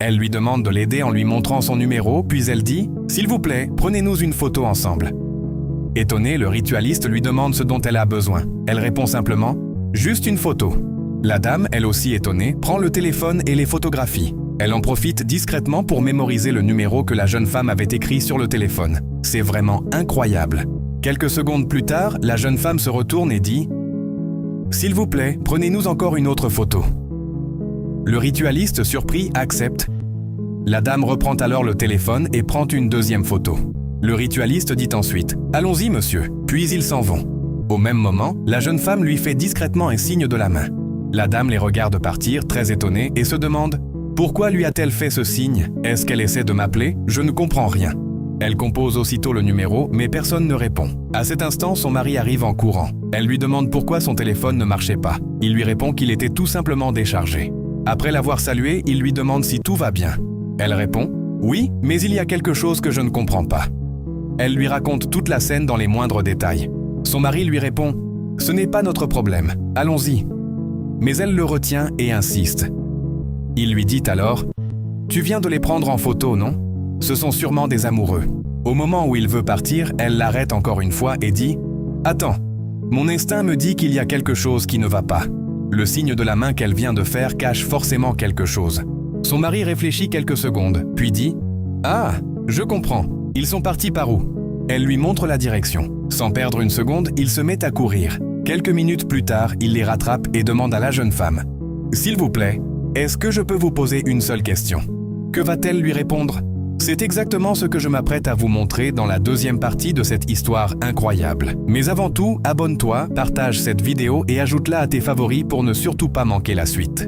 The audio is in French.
Elle lui demande de l'aider en lui montrant son numéro, puis elle dit « S'il vous plaît, prenez-nous une photo ensemble ». Étonné, le ritualiste lui demande ce dont elle a besoin. Elle répond simplement « Juste une photo ». La dame, elle aussi étonnée, prend le téléphone et les photographie. Elle en profite discrètement pour mémoriser le numéro que la jeune femme avait écrit sur le téléphone. C'est vraiment incroyable. Quelques secondes plus tard, la jeune femme se retourne et dit « S'il vous plaît, prenez-nous encore une autre photo ». Le ritualiste, surpris, accepte. La dame reprend alors le téléphone et prend une deuxième photo. Le ritualiste dit ensuite « Allons-y, monsieur », puis ils s'en vont. Au même moment, la jeune femme lui fait discrètement un signe de la main. La dame les regarde partir, très étonnée, et se demande « Pourquoi lui a-t-elle fait ce signe? Est-ce qu'elle essaie de m'appeler? Je ne comprends rien ». Elle compose aussitôt le numéro, mais personne ne répond. À cet instant, son mari arrive en courant. Elle lui demande pourquoi son téléphone ne marchait pas. Il lui répond qu'il était tout simplement déchargé. Après l'avoir salué, il lui demande si tout va bien. Elle répond « Oui, mais il y a quelque chose que je ne comprends pas ». Elle lui raconte toute la scène dans les moindres détails. Son mari lui répond « Ce n'est pas notre problème, allons-y ». Mais elle le retient et insiste. Il lui dit alors « Tu viens de les prendre en photo, non? Ce sont sûrement des amoureux ». Au moment où il veut partir, elle l'arrête encore une fois et dit « Attends, mon instinct me dit qu'il y a quelque chose qui ne va pas. » Le signe de la main qu'elle vient de faire cache forcément quelque chose. Son mari réfléchit quelques secondes, puis dit « Ah, je comprends, ils sont partis par où ?» Elle lui montre la direction. Sans perdre une seconde, il se met à courir. Quelques minutes plus tard, il les rattrape et demande à la jeune femme « S'il vous plaît, est-ce que je peux vous poser une seule question ?» Que va-t-elle lui répondre? C'est exactement ce que je m'apprête à vous montrer dans la deuxième partie de cette histoire incroyable. Mais avant tout, abonne-toi, partage cette vidéo et ajoute-la à tes favoris pour ne surtout pas manquer la suite.